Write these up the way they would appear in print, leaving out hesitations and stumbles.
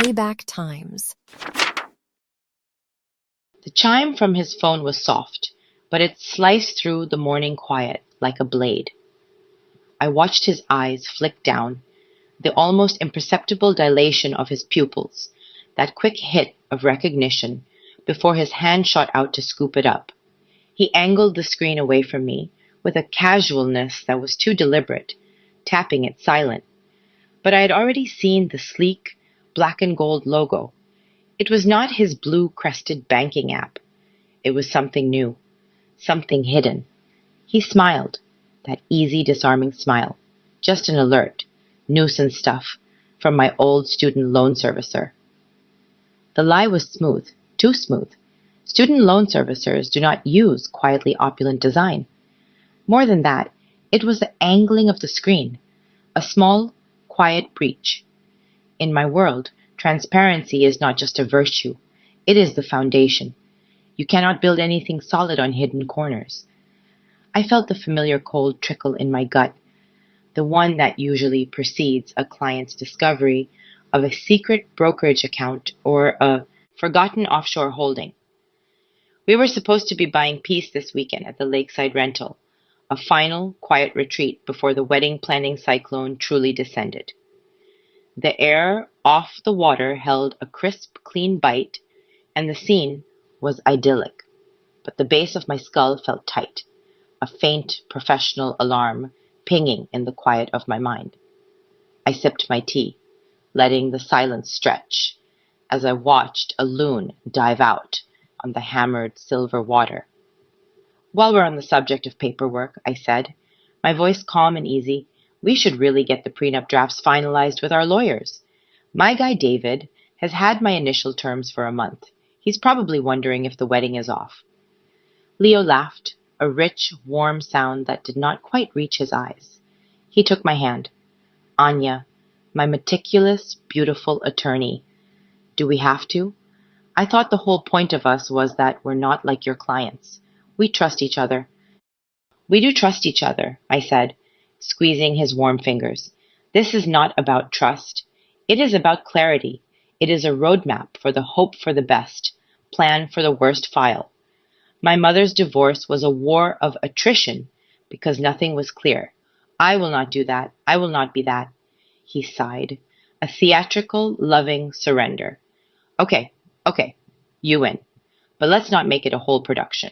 Payback times. The chime from his phone was soft, but it sliced through the morning quiet like a blade. I watched his eyes flick down, the almost imperceptible dilation of his pupils, that quick hit of recognition before his hand shot out to scoop it up. He angled the screen away from me with a casualness that was too deliberate, tapping it silent. But I had already seen the sleek, black and gold logo. It was not his blue-crested banking app. It was something new, something hidden. He smiled, that easy, disarming smile. Just an alert, nuisance stuff, from my old student loan servicer. The lie was smooth, too smooth. Student loan servicers do not use quietly opulent design. More than that, it was the angling of the screen, a small, quiet breach. In my world, transparency is not just a virtue, it is the foundation. You cannot build anything solid on hidden corners. I felt the familiar cold trickle in my gut, the one that usually precedes a client's discovery of a secret brokerage account or a forgotten offshore holding. We were supposed to be buying peace this weekend at the lakeside rental, a final, quiet retreat before the wedding planning cyclone truly descended. The air off the water held a crisp, clean bite, and the scene was idyllic, but the base of my skull felt tight, a faint professional alarm pinging in the quiet of my mind. I sipped my tea, letting the silence stretch, as I watched a loon dive out on the hammered silver water. While we're on the subject of paperwork, I said, my voice calm and easy, we should really get the prenup drafts finalized with our lawyers. My guy David has had my initial terms for a month. He's probably wondering if the wedding is off. Leo laughed, a rich, warm sound that did not quite reach his eyes. He took my hand. Anya, my meticulous, beautiful attorney. Do we have to? I thought the whole point of us was that we're not like your clients. We trust each other. We do trust each other, I said, squeezing his warm fingers. This is not about trust. It is about clarity. It is a roadmap for the hope for the best, plan for the worst file. My mother's divorce was a war of attrition because nothing was clear. I will not do that. I will not be that. He sighed. A theatrical, loving surrender. Okay, you win. But let's not make it a whole production.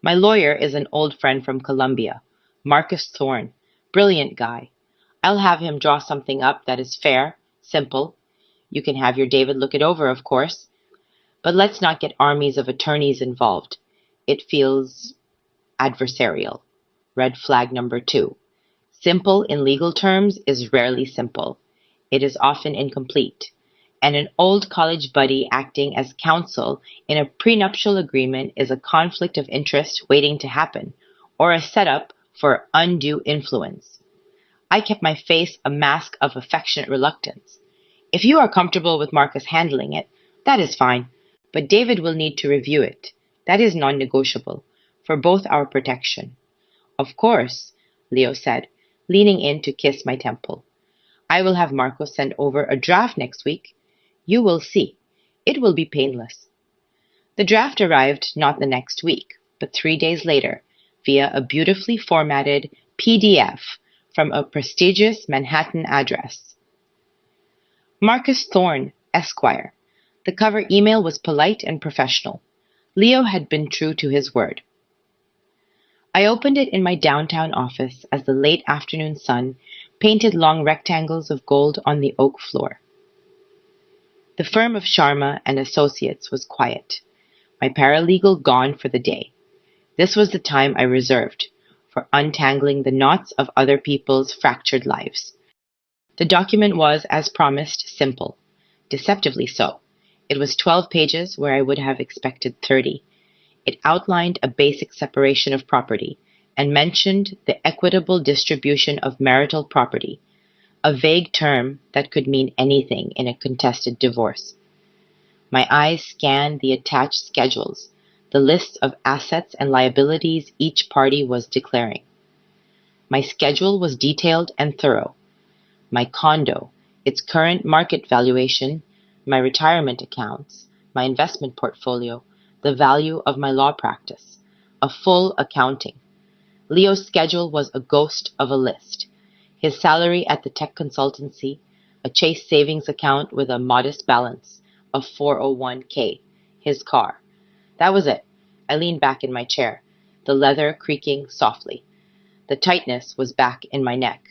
My lawyer is an old friend from Columbia, Marcus Thorne. Brilliant guy. I'll have him draw something up that is fair, simple. You can have your David look it over, of course. But let's not get armies of attorneys involved. It feels adversarial. Red flag number 2. Simple in legal terms is rarely simple. It is often incomplete. And an old college buddy acting as counsel in a prenuptial agreement is a conflict of interest waiting to happen, or a setup for undue influence. I kept my face a mask of affectionate reluctance. If you are comfortable with Marcus handling it, that is fine, but David will need to review it. That is non-negotiable, for both our protection. Of course, Leo said, leaning in to kiss my temple. I will have Marcus send over a draft next week. You will see. It will be painless. The draft arrived not the next week, but 3 days later, via a beautifully formatted PDF from a prestigious Manhattan address. Marcus Thorne, Esquire. The cover email was polite and professional. Leo had been true to his word. I opened it in my downtown office as the late afternoon sun painted long rectangles of gold on the oak floor. The firm of Sharma and Associates was quiet, my paralegal gone for the day. This was the time I reserved for untangling the knots of other people's fractured lives. The document was, as promised, simple, deceptively so. It was 12 pages where I would have expected 30. It outlined a basic separation of property and mentioned the equitable distribution of marital property, a vague term that could mean anything in a contested divorce. My eyes scanned the attached schedules, the lists of assets and liabilities each party was declaring. My schedule was detailed and thorough. My condo, its current market valuation, my retirement accounts, my investment portfolio, the value of my law practice, a full accounting. Leo's schedule was a ghost of a list. His salary at the tech consultancy, a Chase savings account with a modest balance of 401k, his car. That was it. I leaned back in my chair, the leather creaking softly. The tightness was back in my neck.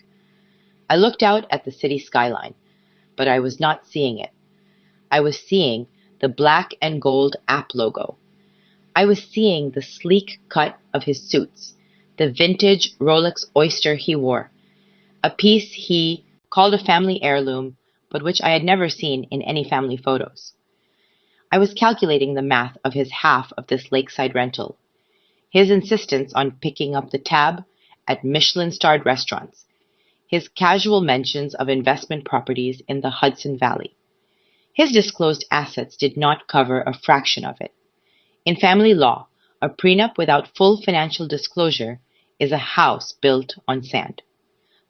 I looked out at the city skyline, but I was not seeing it. I was seeing the black and gold app logo. I was seeing the sleek cut of his suits, the vintage Rolex Oyster he wore, a piece he called a family heirloom, but which I had never seen in any family photos. I was calculating the math of his half of this lakeside rental, his insistence on picking up the tab at Michelin-starred restaurants, his casual mentions of investment properties in the Hudson Valley. His disclosed assets did not cover a fraction of it. In family law, a prenup without full financial disclosure is a house built on sand.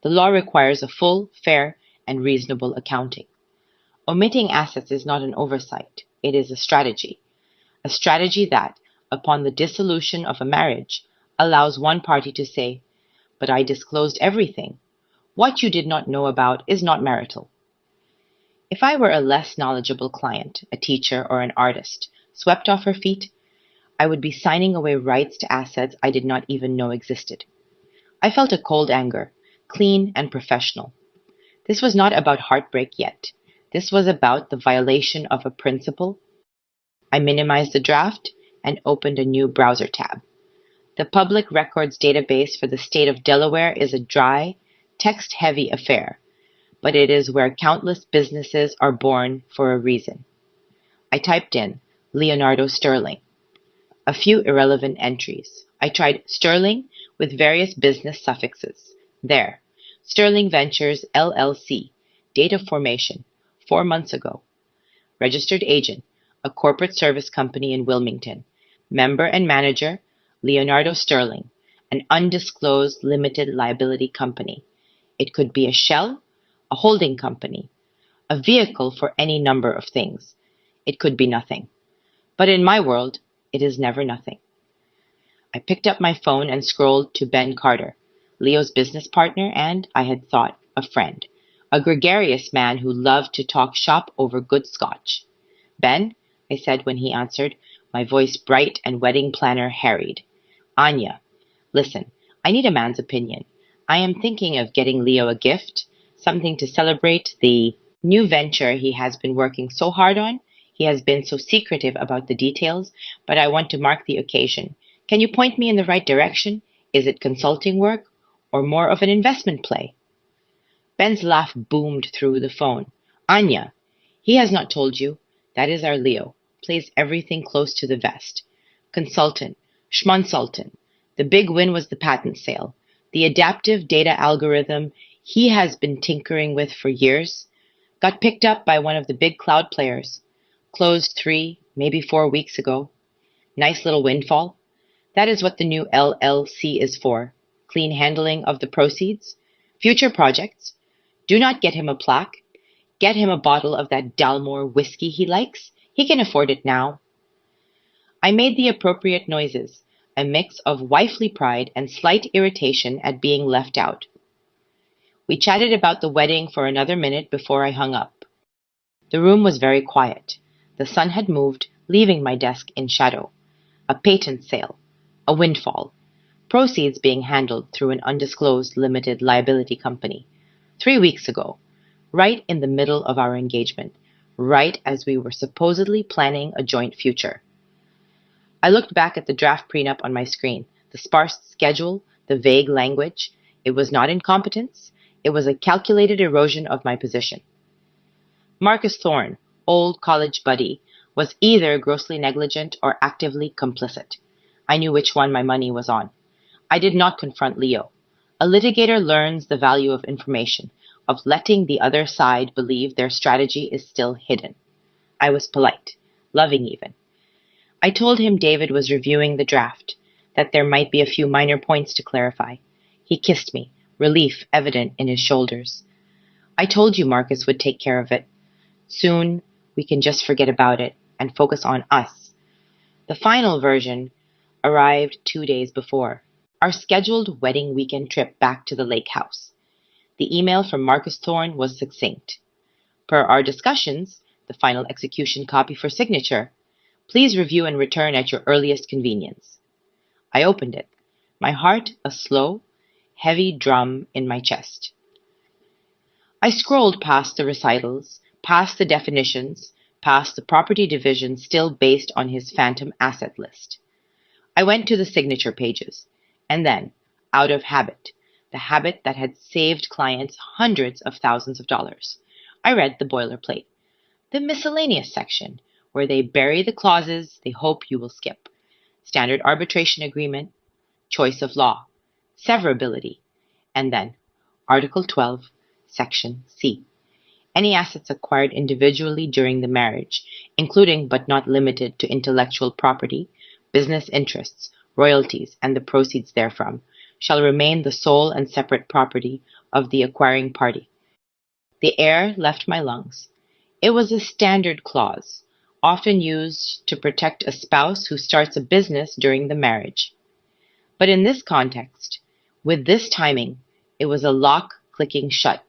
The law requires a full, fair, and reasonable accounting. Omitting assets is not an oversight, it is a strategy. A strategy that, upon the dissolution of a marriage, allows one party to say, "But I disclosed everything. What you did not know about is not marital." If I were a less knowledgeable client, a teacher, or an artist, swept off her feet, I would be signing away rights to assets I did not even know existed. I felt a cold anger, clean and professional. This was not about heartbreak yet. This was about the violation of a principle. I minimized the draft and opened a new browser tab. The Public Records Database for the state of Delaware is a dry, text-heavy affair, but it is where countless businesses are born for a reason. I typed in Leonardo Sterling. A few irrelevant entries. I tried Sterling with various business suffixes. There. Sterling Ventures LLC. Date of formation. 4 months ago. Registered agent. A corporate service company in Wilmington. Member and manager. Leonardo Sterling. An undisclosed limited liability company. It could be a shell, a holding company, a vehicle for any number of things. It could be nothing. But in my world, it is never nothing. I picked up my phone and scrolled to Ben Carter, Leo's business partner and, I had thought, a friend, a gregarious man who loved to talk shop over good scotch. "Ben," I said when he answered, my voice bright and wedding planner harried. "Anya, listen, I need a man's opinion. I am thinking of getting Leo a gift, something to celebrate the new venture he has been working so hard on. He has been so secretive about the details, but I want to mark the occasion. Can you point me in the right direction? Is it consulting work or more of an investment play?" Ben's laugh boomed through the phone. "Anya, he has not told you. That is our Leo. Plays everything close to the vest. Consultant, schmonsultant. The big win was the patent sale. The adaptive data algorithm he has been tinkering with for years. Got picked up by one of the big cloud players. Closed 3, maybe 4 weeks ago. Nice little windfall. That is what the new LLC is for. Clean handling of the proceeds. Future projects. Do not get him a plaque. Get him a bottle of that Dalmore whiskey he likes. He can afford it now." I made the appropriate noises, a mix of wifely pride and slight irritation at being left out. We chatted about the wedding for another minute before I hung up. The room was very quiet. The sun had moved, leaving my desk in shadow. A patent sale. A windfall. Proceeds being handled through an undisclosed limited liability company. 3 weeks ago. Right in the middle of our engagement. Right as we were supposedly planning a joint future. I looked back at the draft prenup on my screen. The sparse schedule, the vague language. It was not incompetence. It was a calculated erosion of my position. Marcus Thorne, old college buddy, was either grossly negligent or actively complicit. I knew which one my money was on. I did not confront Leo. A litigator learns the value of information, of letting the other side believe their strategy is still hidden. I was polite, loving even. I told him David was reviewing the draft, that there might be a few minor points to clarify. He kissed me, relief evident in his shoulders. "I told you Marcus would take care of it. Soon we can just forget about it and focus on us. The final version arrived 2 days before. Our scheduled wedding weekend trip back to the lake house. The email from Marcus Thorne was succinct. Per our discussions, the final execution copy for signature. Please review and return at your earliest convenience. I opened it, my heart a slow, heavy drum in my chest. I scrolled past the recitals, past the definitions, past the property division still based on his phantom asset list. I went to the signature pages, and then, out of habit, the habit that had saved clients hundreds of thousands of dollars, I read the boilerplate, the miscellaneous section, where they bury the clauses they hope you will skip. Standard arbitration agreement, choice of law, severability, and then Article 12, Section C. Any assets acquired individually during the marriage, including but not limited to intellectual property, business interests, royalties, and the proceeds therefrom, shall remain the sole and separate property of the acquiring party. The air left my lungs. It was a standard clause, often used to protect a spouse who starts a business during the marriage. But in this context, with this timing, it was a lock clicking shut.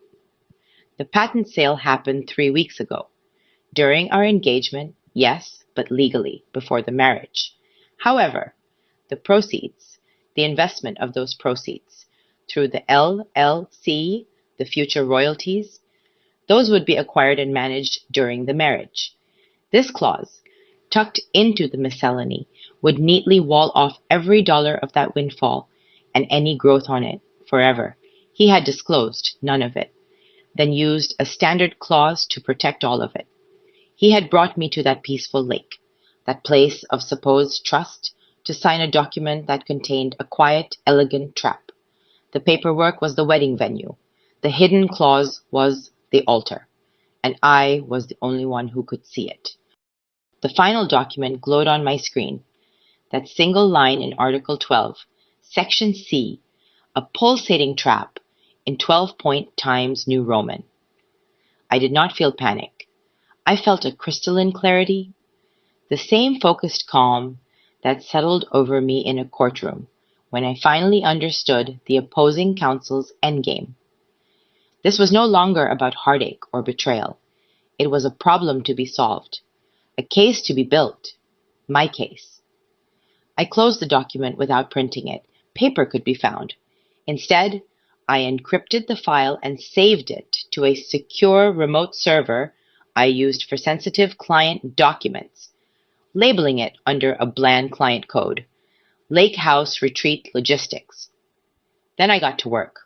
The patent sale happened 3 weeks ago. During our engagement, yes, but legally, before the marriage. However, the proceeds, the investment of those proceeds, through the LLC, the future royalties, those would be acquired and managed during the marriage. This clause, tucked into the miscellany, would neatly wall off every dollar of that windfall and any growth on it forever. He had disclosed none of it, then used a standard clause to protect all of it. He had brought me to that peaceful lake, that place of supposed trust, to sign a document that contained a quiet, elegant trap. The paperwork was the wedding venue. The hidden clause was the altar, and I was the only one who could see it. The final document glowed on my screen. That single line in Article 12, Section C, a pulsating trap in 12-point Times New Roman. I did not feel panic. I felt a crystalline clarity, the same focused calm that settled over me in a courtroom when I finally understood the opposing counsel's endgame. This was no longer about heartache or betrayal. It was a problem to be solved, a case to be built, my case. I closed the document without printing it. Paper could be found. Instead, I encrypted the file and saved it to a secure remote server I used for sensitive client documents, labeling it under a bland client code, Lake House Retreat Logistics. Then I got to work.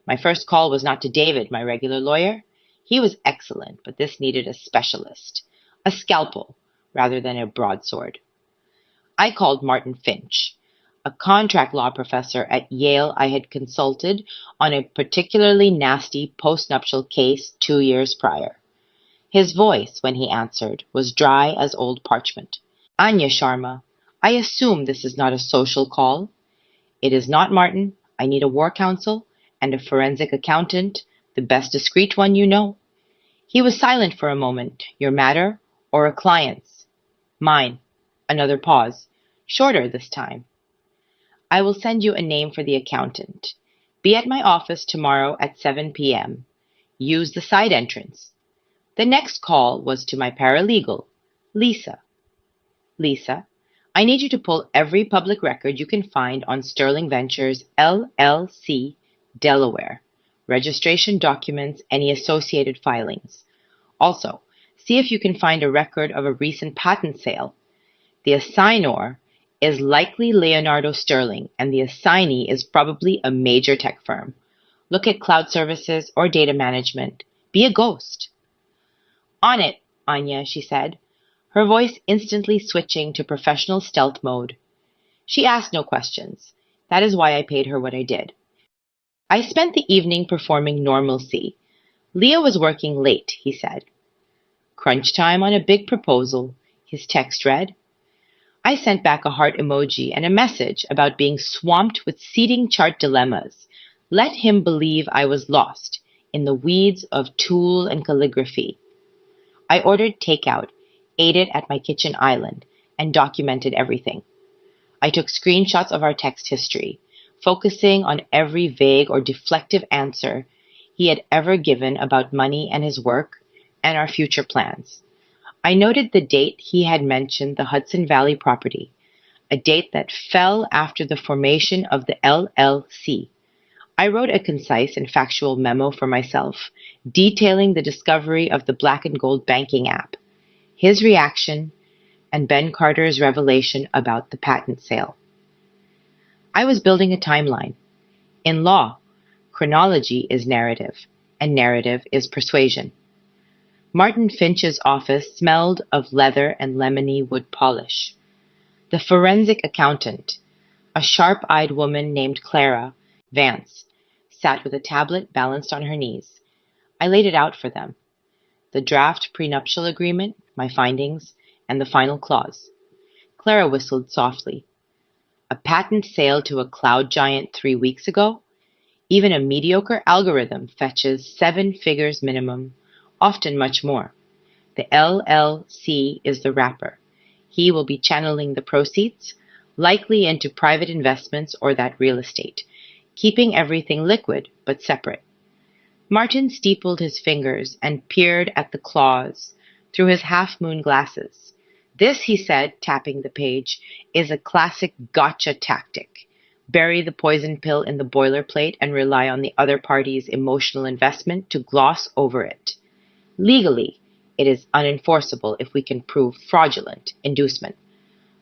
My first call was not to David, my regular lawyer. He was excellent, but this needed a specialist, a scalpel rather than a broadsword. I called Martin Finch, a contract law professor at Yale I had consulted on a particularly nasty postnuptial case 2 years prior. His voice, when he answered, was dry as old parchment. Anya Sharma, I assume this is not a social call. It is not, Martin. I need a war counsel and a forensic accountant, the best discreet one you know. He was silent for a moment. Your matter or a client's? Mine. Another pause, shorter this time. I will send you a name for the accountant. Be at my office tomorrow at 7 p.m. Use the side entrance. The next call was to my paralegal, Lisa. Lisa, I need you to pull every public record you can find on Sterling Ventures, LLC, Delaware, registration documents, any associated filings. Also, see if you can find a record of a recent patent sale. The assignor is likely Leonardo Sterling, and the assignee is probably a major tech firm. Look at cloud services or data management. Be a ghost. On it, Anya, she said, her voice instantly switching to professional stealth mode. She asked no questions. That is why I paid her what I did. I spent the evening performing normalcy. Leo was working late, he said. Crunch time on a big proposal, his text read. I sent back a heart emoji and a message about being swamped with seating chart dilemmas. Let him believe I was lost in the weeds of tool and calligraphy. I ordered takeout, ate it at my kitchen island, and documented everything. I took screenshots of our text history, focusing on every vague or deflective answer he had ever given about money and his work and our future plans. I noted the date he had mentioned the Hudson Valley property, a date that fell after the formation of the LLC. I wrote a concise and factual memo for myself, detailing the discovery of the black and gold banking app, his reaction, and Ben Carter's revelation about the patent sale. I was building a timeline. In law, chronology is narrative, and narrative is persuasion. Martin Finch's office smelled of leather and lemony wood polish. The forensic accountant, a sharp-eyed woman named Clara Vance, sat with a tablet balanced on her knees. I laid it out for them. The draft prenuptial agreement, my findings, and the final clause. Clara whistled softly. A patent sale to a cloud giant 3 weeks ago? Even a mediocre algorithm fetches 7 figures minimum, often much more. The LLC is the wrapper. He will be channeling the proceeds, likely into private investments or that real estate, keeping everything liquid but separate. Martin steepled his fingers and peered at the clause through his half-moon glasses. This, he said, tapping the page, is a classic gotcha tactic. Bury the poison pill in the boilerplate and rely on the other party's emotional investment to gloss over it. Legally, it is unenforceable if we can prove fraudulent inducement.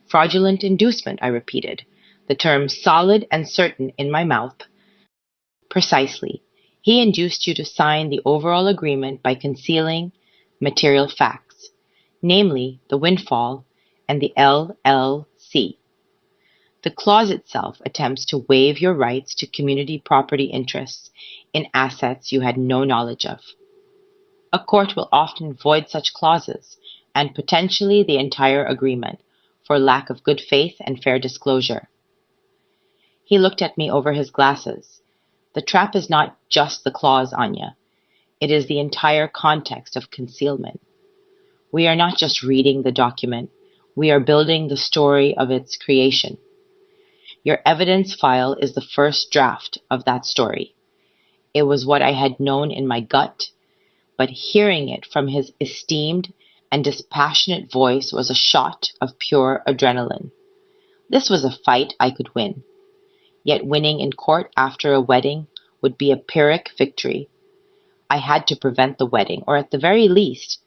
Fraudulent inducement, I repeated, the term solid and certain in my mouth. Precisely. He induced you to sign the overall agreement by concealing material facts, namely the windfall and the LLC. The clause itself attempts to waive your rights to community property interests in assets you had no knowledge of. A court will often void such clauses, and potentially the entire agreement, for lack of good faith and fair disclosure. He looked at me over his glasses. The trap is not just the clause, Anya. It is the entire context of concealment. We are not just reading the document, we are building the story of its creation. Your evidence file is the first draft of that story. It was what I had known in my gut, but hearing it from his esteemed and dispassionate voice was a shot of pure adrenaline. This was a fight I could win. Yet winning in court after a wedding would be a Pyrrhic victory. I had to prevent the wedding, or at the very least,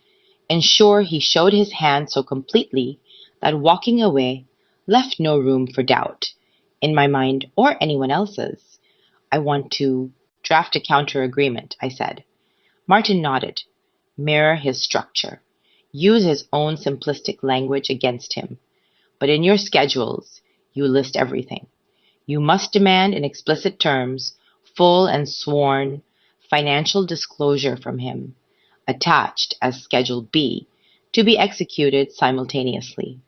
ensure he showed his hand so completely that walking away left no room for doubt, in my mind or anyone else's. I want to draft a counter agreement, I said. Martin nodded. Mirror his structure. Use his own simplistic language against him. But in your schedules, you list everything. You must demand in explicit terms, full and sworn, financial disclosure from him, attached as Schedule B, to be executed simultaneously.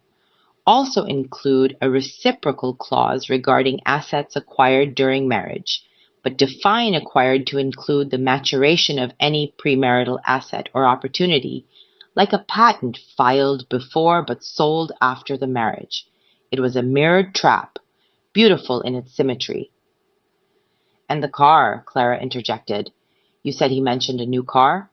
Also include a reciprocal clause regarding assets acquired during marriage, but define acquired to include the maturation of any premarital asset or opportunity, like a patent filed before but sold after the marriage. It was a mirrored trap, beautiful in its symmetry. And the car, Clara interjected. You said he mentioned a new car?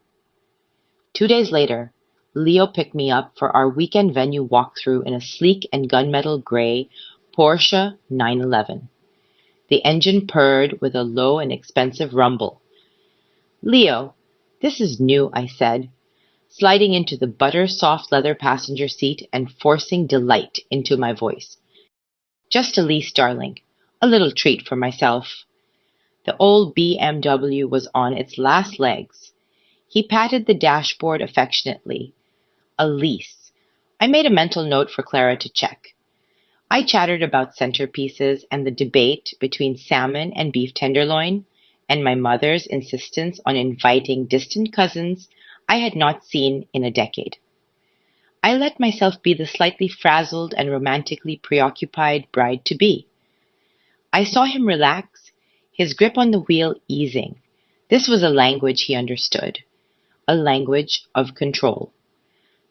2 days later, Leo picked me up for our weekend venue walkthrough in a sleek and gunmetal gray Porsche 911. The engine purred with a low and expensive rumble. Leo, this is new, I said, sliding into the butter-soft leather passenger seat and forcing delight into my voice. Just a lease, darling. A little treat for myself. The old BMW was on its last legs. He patted the dashboard affectionately. A lease. I made a mental note for Clara to check. I chattered about centerpieces and the debate between salmon and beef tenderloin, and my mother's insistence on inviting distant cousins I had not seen in a decade. I let myself be the slightly frazzled and romantically preoccupied bride-to-be. I saw him relax, his grip on the wheel easing. This was a language he understood, a language of control.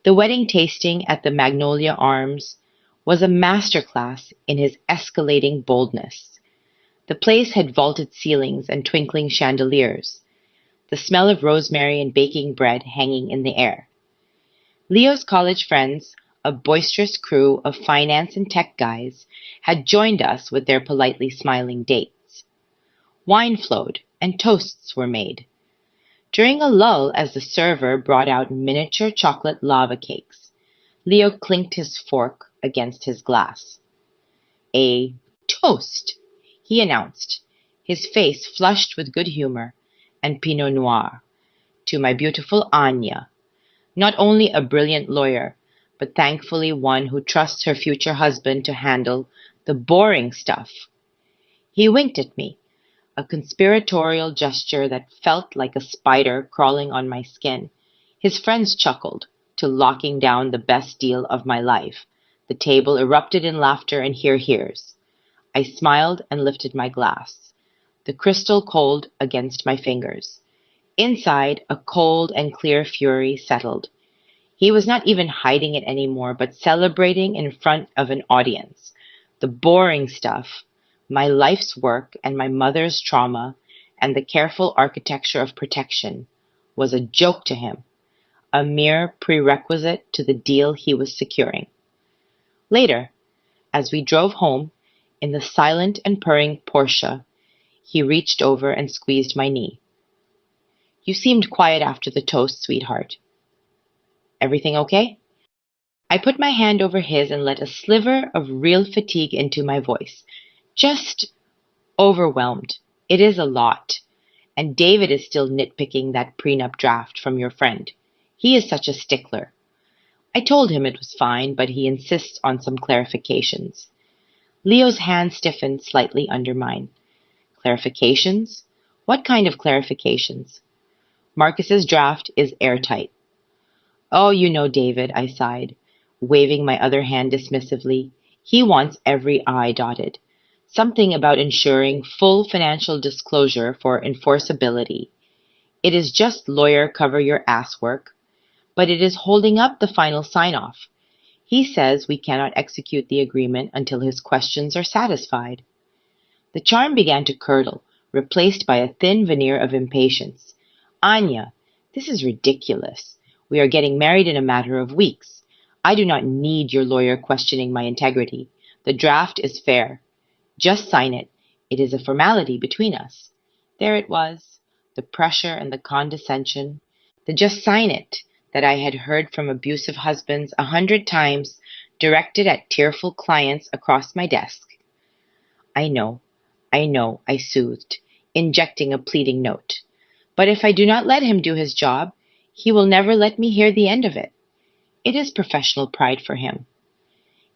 The wedding tasting at the Magnolia Arms was a masterclass in his escalating boldness. The place had vaulted ceilings and twinkling chandeliers, the smell of rosemary and baking bread hanging in the air. Leo's college friends, a boisterous crew of finance and tech guys, had joined us with their politely smiling dates. Wine flowed and toasts were made. During a lull as the server brought out miniature chocolate lava cakes, Leo clinked his fork against his glass. "A toast," he announced, his face flushed with good humor and Pinot Noir, "to my beautiful Anya, not only a brilliant lawyer, but thankfully one who trusts her future husband to handle the boring stuff." He winked at me, a conspiratorial gesture that felt like a spider crawling on my skin. His friends chuckled, to locking down the best deal of my life. The table erupted in laughter and hears. I smiled and lifted my glass, the crystal cold against my fingers. Inside, a cold and clear fury settled. He was not even hiding it anymore, but celebrating in front of an audience. The boring stuff, my life's work and my mother's trauma, and the careful architecture of protection, was a joke to him, a mere prerequisite to the deal he was securing. Later, as we drove home, in the silent and purring Porsche, he reached over and squeezed my knee. "You seemed quiet after the toast, sweetheart. Everything okay?" I put my hand over his and let a sliver of real fatigue into my voice. "Just overwhelmed. It is a lot. And David is still nitpicking that prenup draft from your friend. He is such a stickler. I told him it was fine, but he insists on some clarifications." Leo's hand stiffened slightly under mine. "Clarifications? What kind of clarifications?" "Marcus's draft is airtight." "Oh, you know David," I sighed, waving my other hand dismissively. "He wants every I dotted. Something about ensuring full financial disclosure for enforceability. It is just lawyer cover your ass work, but it is holding up the final sign-off. He says we cannot execute the agreement until his questions are satisfied." The charm began to curdle, replaced by a thin veneer of impatience. "Anya, this is ridiculous. We are getting married in a matter of weeks. I do not need your lawyer questioning my integrity. The draft is fair. Just sign it. It is a formality between us." There it was, the pressure and the condescension, the "just sign it" that I had heard from abusive husbands 100 times, directed at tearful clients across my desk. I know, I soothed, injecting a pleading note. "But if I do not let him do his job, he will never let me hear the end of it. It is professional pride for him.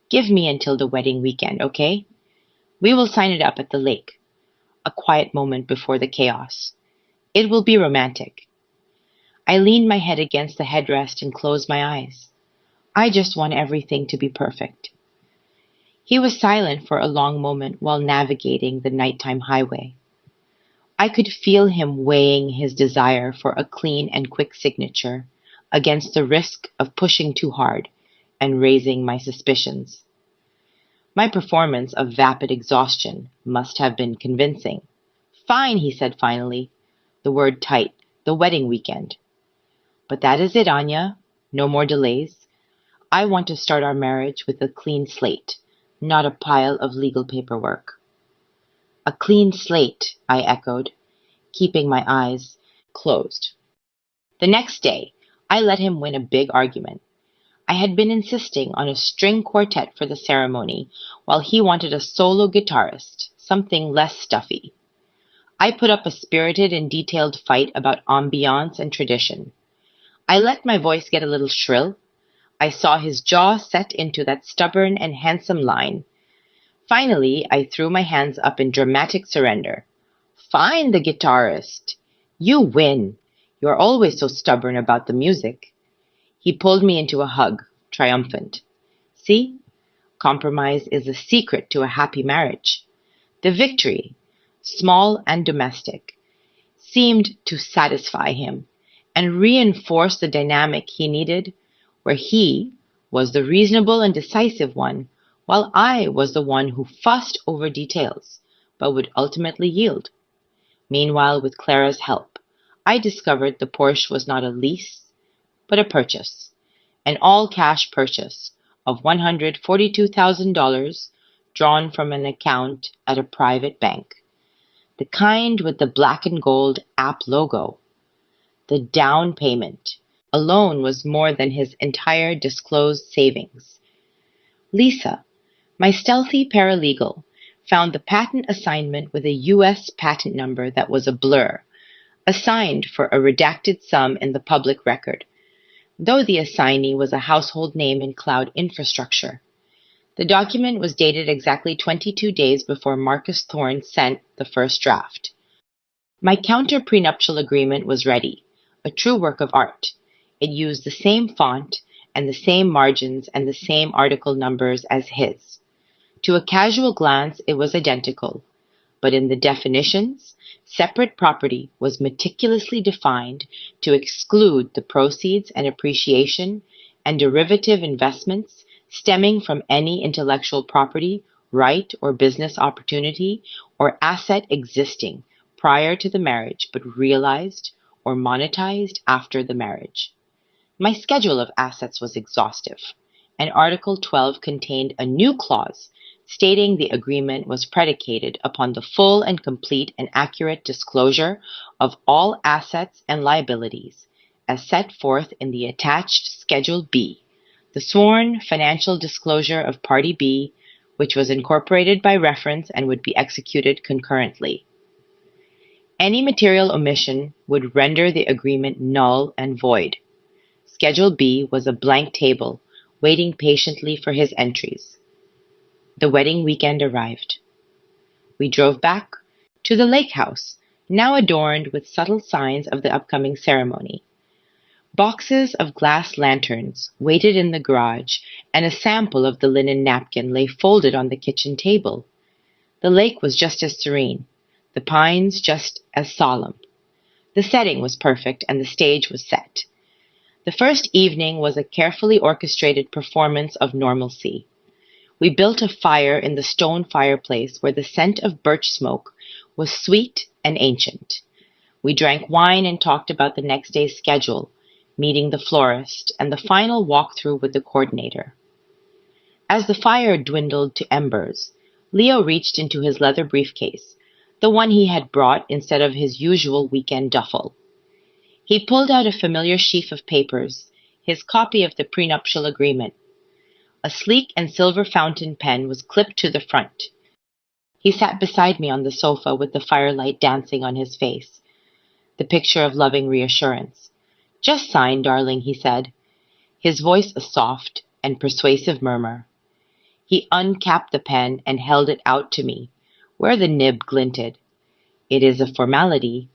Give me until the wedding weekend, okay? We will sign it up at the lake. A quiet moment before the chaos. It will be romantic." I leaned my head against the headrest and closed my eyes. I just want everything to be perfect. He was silent for a long moment while navigating the nighttime highway. I could feel him weighing his desire for a clean and quick signature against the risk of pushing too hard and raising my suspicions. My performance of vapid exhaustion must have been convincing. "Fine," he said finally, the word tight, "the wedding weekend." "But that is it, Anya. No more delays. I want to start our marriage with a clean slate, not a pile of legal paperwork." "A clean slate," I echoed, keeping my eyes closed. The next day, I let him win a big argument. I had been insisting on a string quartet for the ceremony, while he wanted a solo guitarist, something less stuffy. I put up a spirited and detailed fight about ambiance and tradition. I let my voice get a little shrill. I saw his jaw set into that stubborn and handsome line. Finally, I threw my hands up in dramatic surrender. "Find the guitarist. You win. You are always so stubborn about the music." He pulled me into a hug, triumphant. "See? Compromise is the secret to a happy marriage." The victory, small and domestic, seemed to satisfy him and reinforce the dynamic he needed. where he was the reasonable and decisive one, while I was the one who fussed over details, but would ultimately yield. Meanwhile, with Clara's help, I discovered the Porsche was not a lease, but a purchase, an all-cash purchase of $142,000 drawn from an account at a private bank, the kind with the black and gold app logo. The down payment alone was more than his entire disclosed savings. Lisa, my stealthy paralegal, found the patent assignment with a U.S. patent number that was a blur, assigned for a redacted sum in the public record, though the assignee was a household name in cloud infrastructure. The document was dated exactly 22 days before Marcus Thorne sent the first draft. My counter prenuptial agreement was ready, a true work of art. It used the same font and the same margins and the same article numbers as his. To a casual glance, it was identical, but in the definitions, separate property was meticulously defined to exclude the proceeds and appreciation and derivative investments stemming from any intellectual property, right, or business opportunity or asset existing prior to the marriage but realized or monetized after the marriage. My schedule of assets was exhaustive, and Article 12 contained a new clause stating the agreement was predicated upon the full and complete and accurate disclosure of all assets and liabilities as set forth in the attached Schedule B, the sworn financial disclosure of Party B, which was incorporated by reference and would be executed concurrently. Any material omission would render the agreement null and void. Schedule B was a blank table, waiting patiently for his entries. The wedding weekend arrived. We drove back to the lake house, now adorned with subtle signs of the upcoming ceremony. Boxes of glass lanterns waited in the garage, and a sample of the linen napkin lay folded on the kitchen table. The lake was just as serene, the pines just as solemn. The setting was perfect, and the stage was set. The first evening was a carefully orchestrated performance of normalcy. We built a fire in the stone fireplace where the scent of birch smoke was sweet and ancient. We drank wine and talked about the next day's schedule, meeting the florist, and the final walkthrough with the coordinator. As the fire dwindled to embers, Leo reached into his leather briefcase, the one he had brought instead of his usual weekend duffel. He pulled out a familiar sheaf of papers, his copy of the prenuptial agreement. A sleek and silver fountain pen was clipped to the front. He sat beside me on the sofa with the firelight dancing on his face, the picture of loving reassurance. "Just sign, darling," he said, his voice a soft and persuasive murmur. He uncapped the pen and held it out to me, where the nib glinted. "It is a formality.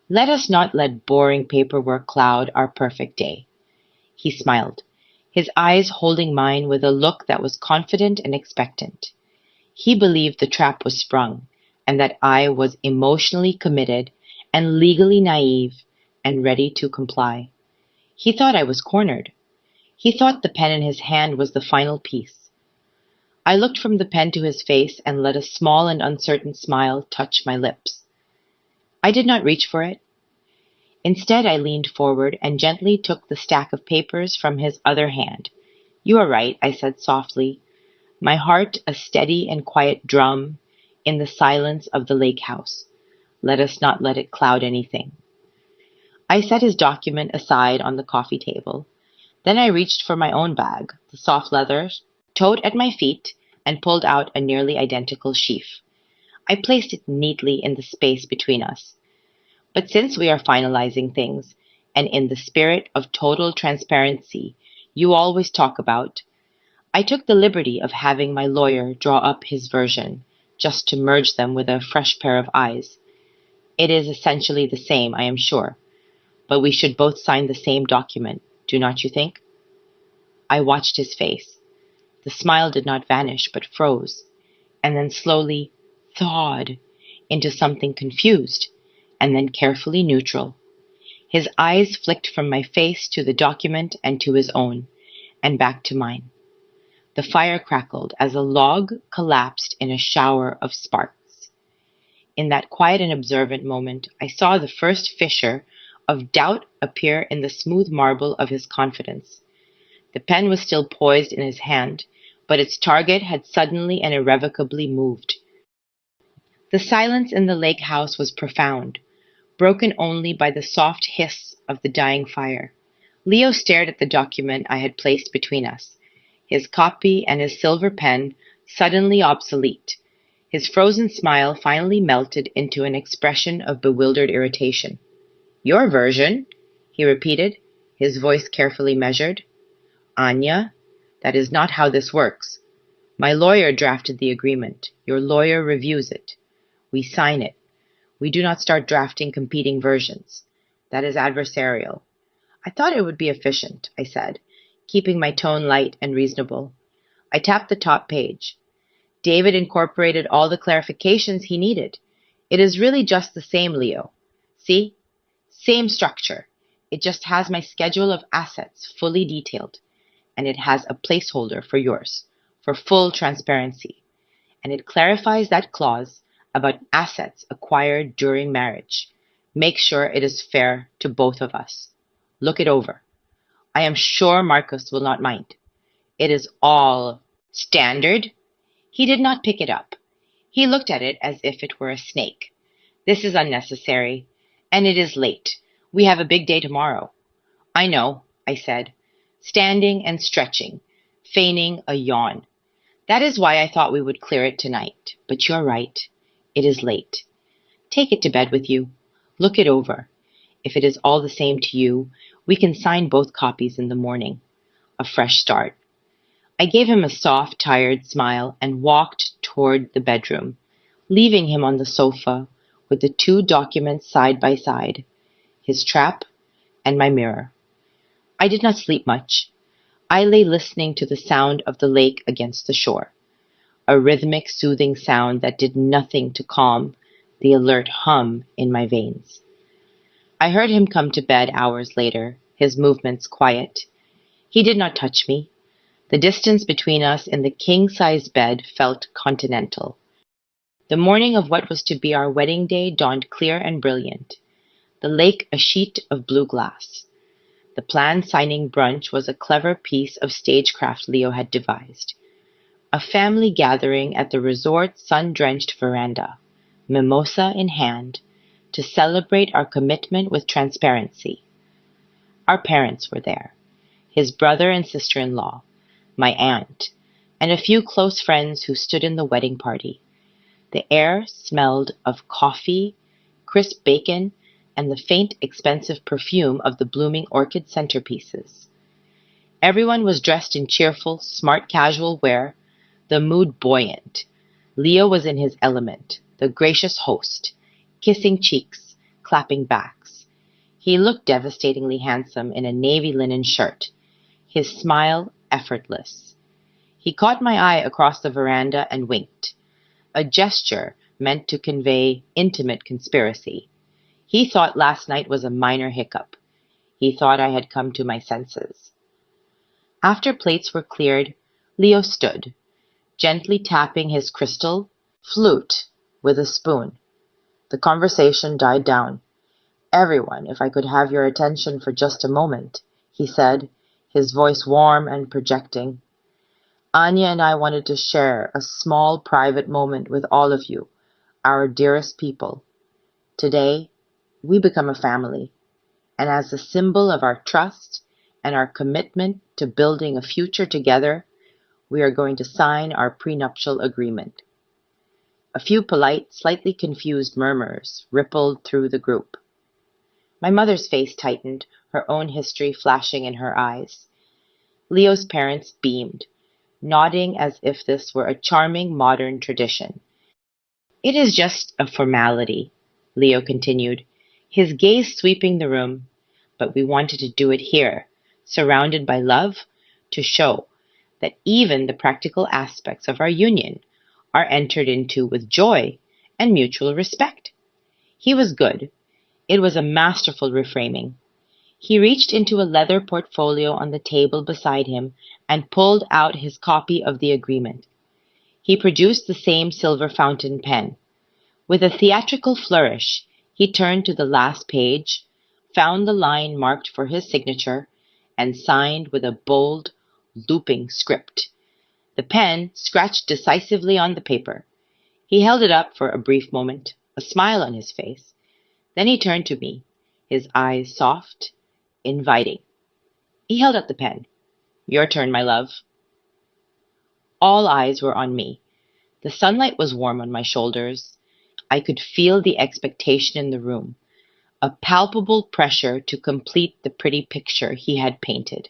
Let us not let boring paperwork cloud our perfect day." He smiled, his eyes holding mine with a look that was confident and expectant. He believed the trap was sprung, and that I was emotionally committed and legally naive and ready to comply. He thought I was cornered. He thought the pen in his hand was the final piece. I looked from the pen to his face and let a small and uncertain smile touch my lips. I did not reach for it. Instead, I leaned forward and gently took the stack of papers from his other hand. "You are right," I said softly, my heart a steady and quiet drum in the silence of the lake house. "Let us not let it cloud anything." I set his document aside on the coffee table. Then I reached for my own bag, the soft leather, tote at my feet, and pulled out a nearly identical sheaf. I placed it neatly in the space between us. But since we are finalizing things, and in the spirit of total transparency you always talk about, I took the liberty of having my lawyer draw up his version, just to merge them with a fresh pair of eyes. It is essentially the same, I am sure, but we should both sign the same document, do not you think? I watched his face. The smile did not vanish, but froze, and then slowly thawed into something confused, and then carefully neutral. His eyes flicked from my face to the document and to his own, and back to mine. The fire crackled as a log collapsed in a shower of sparks. In that quiet and observant moment, I saw the first fissure of doubt appear in the smooth marble of his confidence. The pen was still poised in his hand, but its target had suddenly and irrevocably moved. The silence in the lake house was profound, broken only by the soft hiss of the dying fire. Leo stared at the document I had placed between us, his copy and his silver pen suddenly obsolete. His frozen smile finally melted into an expression of bewildered irritation. "Your version?" he repeated, his voice carefully measured. "Anya, that is not how this works. My lawyer drafted the agreement. Your lawyer reviews it. We sign it. We do not start drafting competing versions. That is adversarial." "I thought it would be efficient," I said, keeping my tone light and reasonable. I tapped the top page. David incorporated all the clarifications he needed. It is really just the same, Leo. See? Same structure. It just has my schedule of assets fully detailed, and it has a placeholder for yours, for full transparency. And it clarifies that clause about assets acquired during marriage. Make sure it is fair to both of us. Look it over. I am sure Marcus will not mind. It is all standard. He did not pick it up. He looked at it as if it were a snake. "This is unnecessary, and it is late. We have a big day tomorrow." "I know," I said, standing and stretching, feigning a yawn. "That is why I thought we would clear it tonight. But you're right. It is late. Take it to bed with you. Look it over. If it is all the same to you, we can sign both copies in the morning. A fresh start." I gave him a soft, tired smile and walked toward the bedroom, leaving him on the sofa with the two documents side by side, his trap and my mirror. I did not sleep much. I lay listening to the sound of the lake against the shore, a rhythmic, soothing sound that did nothing to calm the alert hum in my veins. I heard him come to bed hours later, his movements quiet. He did not touch me. The distance between us in the king-size bed felt continental. The morning of what was to be our wedding day dawned clear and brilliant, the lake a sheet of blue glass. The planned signing brunch was a clever piece of stagecraft Leo had devised. A family gathering at the resort's sun-drenched veranda, mimosa in hand, to celebrate our commitment with transparency. Our parents were there, his brother and sister-in-law, my aunt, and a few close friends who stood in the wedding party. The air smelled of coffee, crisp bacon, and the faint, expensive perfume of the blooming orchid centerpieces. Everyone was dressed in cheerful, smart casual wear, the mood buoyant. Leo was in his element, the gracious host, kissing cheeks, clapping backs. He looked devastatingly handsome in a navy linen shirt, his smile effortless. He caught my eye across the veranda and winked, a gesture meant to convey intimate conspiracy. He thought last night was a minor hiccup. He thought I had come to my senses. After plates were cleared, Leo stood, gently tapping his crystal flute with a spoon. The conversation died down. "Everyone, if I could have your attention for just a moment," he said, his voice warm and projecting. "Anya and I wanted to share a small private moment with all of you, our dearest people. Today, we become a family, and as a symbol of our trust and our commitment to building a future together, we are going to sign our prenuptial agreement." A few polite, slightly confused murmurs rippled through the group. My mother's face tightened, her own history flashing in her eyes. Leo's parents beamed, nodding as if this were a charming modern tradition. "It is just a formality," Leo continued, his gaze sweeping the room, "but we wanted to do it here, surrounded by love, to show that even the practical aspects of our union are entered into with joy and mutual respect." He was good. It was a masterful reframing. He reached into a leather portfolio on the table beside him and pulled out his copy of the agreement. He produced the same silver fountain pen. With a theatrical flourish, he turned to the last page, found the line marked for his signature, and signed with a bold, looping script. The pen scratched decisively on the paper. He held it up for a brief moment, a smile on his face. Then he turned to me, his eyes soft, inviting. He held up the pen. Your turn, my love. All eyes were on me. The sunlight was warm on my shoulders. I could feel the expectation in the room, a palpable pressure to complete the pretty picture he had painted.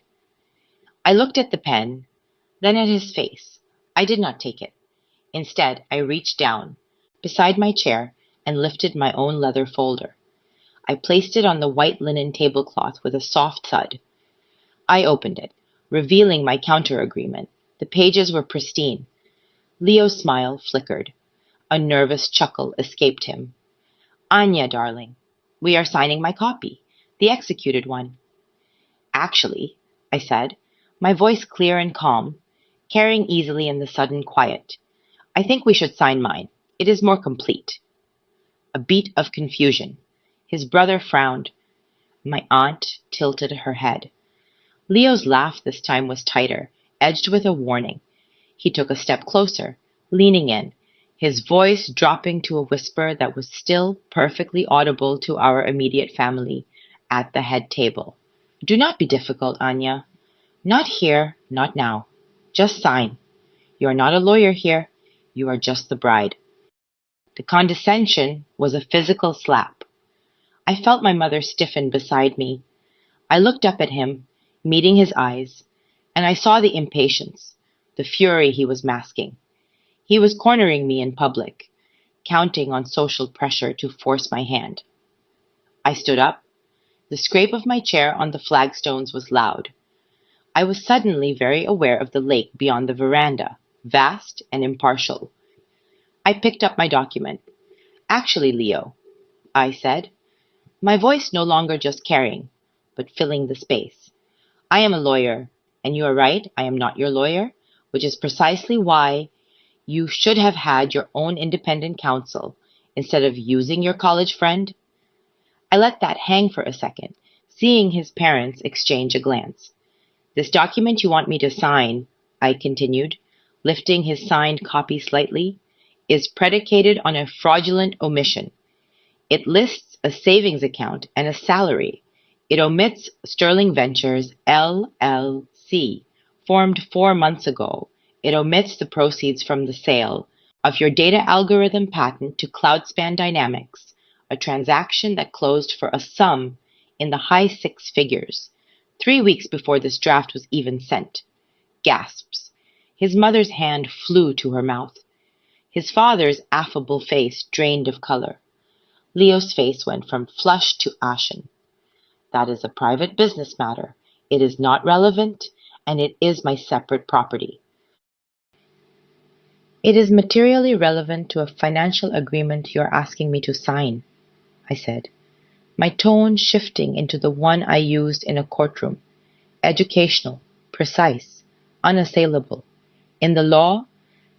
I looked at the pen, then at his face. I did not take it. Instead, I reached down, beside my chair, and lifted my own leather folder. I placed it on the white linen tablecloth with a soft thud. I opened it, revealing my counter-agreement. The pages were pristine. Leo's smile flickered. A nervous chuckle escaped him. Anya, darling, we are signing my copy, the executed one. Actually, I said, my voice clear and calm, carrying easily in the sudden quiet, I think we should sign mine. It is more complete. A beat of confusion. His brother frowned. My aunt tilted her head. Leo's laugh this time was tighter, edged with a warning. He took a step closer, leaning in, his voice dropping to a whisper that was still perfectly audible to our immediate family at the head table. Do not be difficult, Anya. Not here, not now. Just sign. You are not a lawyer here. You are just the bride. The condescension was a physical slap. I felt my mother stiffen beside me. I looked up at him, meeting his eyes, and I saw the impatience, the fury he was masking. He was cornering me in public, counting on social pressure to force my hand. I stood up. The scrape of my chair on the flagstones was loud. I was suddenly very aware of the lake beyond the veranda, vast and impartial. I picked up my document. Actually, Leo, I said, my voice no longer just carrying, but filling the space. I am a lawyer, and you are right, I am not your lawyer, which is precisely why you should have had your own independent counsel instead of using your college friend. I let that hang for a second, seeing his parents exchange a glance. This document you want me to sign, I continued, lifting his signed copy slightly, is predicated on a fraudulent omission. It lists a savings account and a salary. It omits Sterling Ventures LLC, formed 4 months ago. It omits the proceeds from the sale of your data algorithm patent to Cloudspan Dynamics, a transaction that closed for a sum in the high 6 figures, 3 weeks before this draft was even sent. Gasps. His mother's hand flew to her mouth. His father's affable face drained of color. Leo's face went from flushed to ashen. That is a private business matter. It is not relevant, and it is my separate property. It is materially relevant to a financial agreement you're asking me to sign, I said, my tone shifting into the one I used in a courtroom. Educational, precise, unassailable. In the law,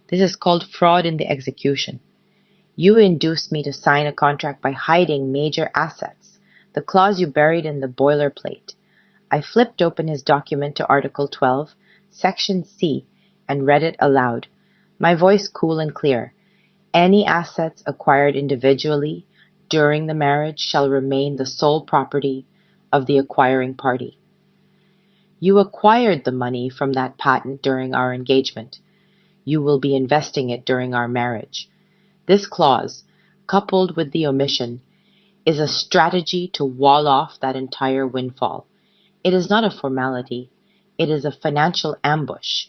this is called fraud in the execution. You induced me to sign a contract by hiding major assets, the clause you buried in the boilerplate. I flipped open his document to Article 12, Section C, and read it aloud, my voice cool and clear. Any assets acquired individually during the marriage shall remain the sole property of the acquiring party. You acquired the money from that patent during our engagement. You will be investing it during our marriage. This clause, coupled with the omission, is a strategy to wall off that entire windfall. It is not a formality. It is a financial ambush.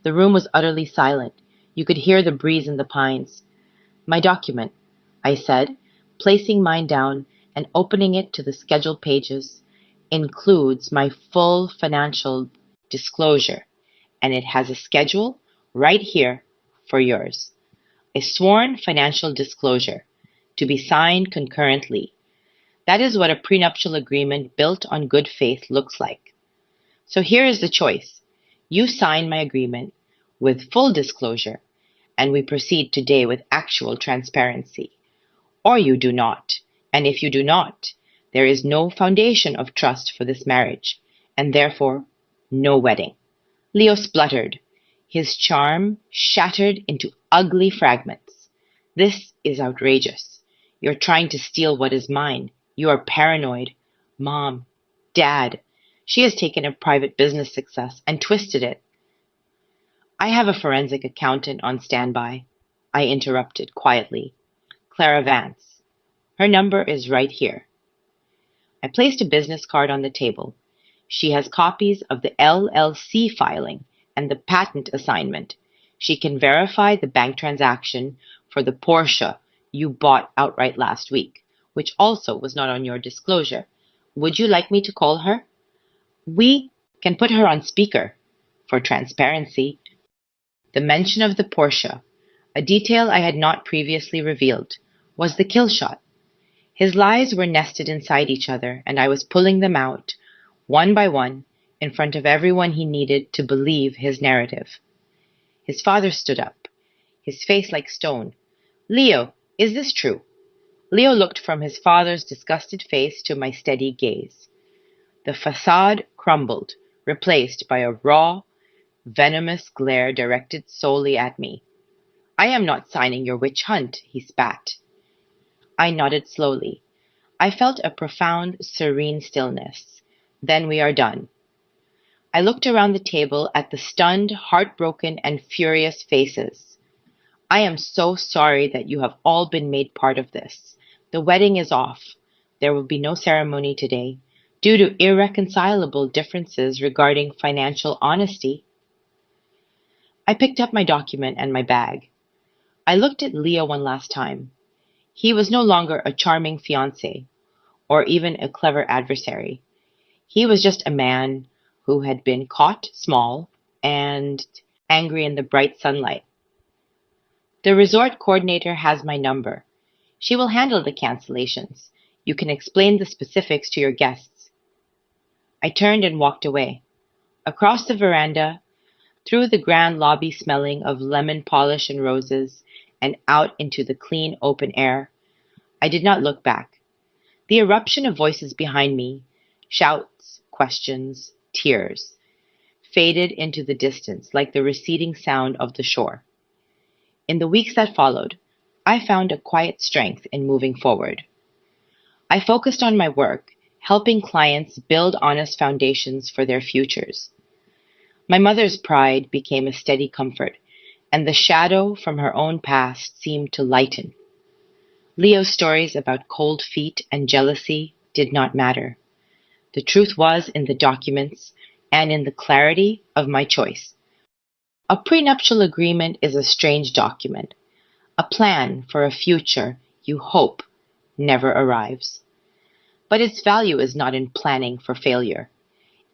The room was utterly silent. You could hear the breeze in the pines. My document, I said, placing mine down and opening it to the scheduled pages, includes my full financial disclosure, and it has a schedule right here for yours. A sworn financial disclosure, to be signed concurrently. That is what a prenuptial agreement built on good faith looks like. So here is the choice. You sign my agreement with full disclosure, and we proceed today with actual transparency. Or you do not. And if you do not, there is no foundation of trust for this marriage, and therefore no wedding. Leo spluttered, his charm shattered into ugly fragments. This is outrageous. You're trying to steal what is mine. You are paranoid. Mom, Dad, she has taken a private business success and twisted it. I have a forensic accountant on standby, I interrupted quietly. Clara Vance. Her number is right here. I placed a business card on the table. She has copies of the LLC filing and the patent assignment. She can verify the bank transaction for the Porsche you bought outright last week, which also was not on your disclosure. Would you like me to call her? We can put her on speaker for transparency. The mention of the Porsche, a detail I had not previously revealed, was the kill shot. His lies were nested inside each other, and I was pulling them out, one by one, in front of everyone he needed to believe his narrative. His father stood up, his face like stone. Leo, is this true? Leo looked from his father's disgusted face to my steady gaze. The facade crumbled, replaced by a raw, venomous glare directed solely at me. I am not signing your witch hunt, he spat. I nodded slowly. I felt a profound, serene stillness. Then we are done. I looked around the table at the stunned, heartbroken, and furious faces. I am so sorry that you have all been made part of this. The wedding is off. There will be no ceremony today, due to irreconcilable differences regarding financial honesty. I picked up my document and my bag. I looked at Leo one last time. He was no longer a charming fiancé, or even a clever adversary. He was just a man who had been caught small and angry in the bright sunlight. The resort coordinator has my number. She will handle the cancellations. You can explain the specifics to your guests. I turned and walked away. Across the veranda, through the grand lobby smelling of lemon polish and roses, and out into the clean open air. I did not look back. The eruption of voices behind me, shouts, questions, tears, faded into the distance like the receding sound of the shore. In the weeks that followed, I found a quiet strength in moving forward. I focused on my work, helping clients build honest foundations for their futures. My mother's pride became a steady comfort, and the shadow from her own past seemed to lighten. Leo's stories about cold feet and jealousy did not matter. The truth was in the documents and in the clarity of my choice. A prenuptial agreement is a strange document, a plan for a future you hope never arrives. But its value is not in planning for failure.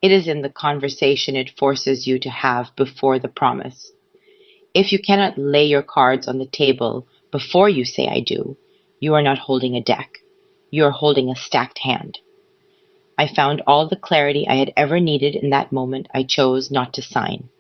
It is in the conversation it forces you to have before the promise. If you cannot lay your cards on the table before you say I do, you are not holding a deck. You are holding a stacked hand. I found all the clarity I had ever needed in that moment I chose not to sign.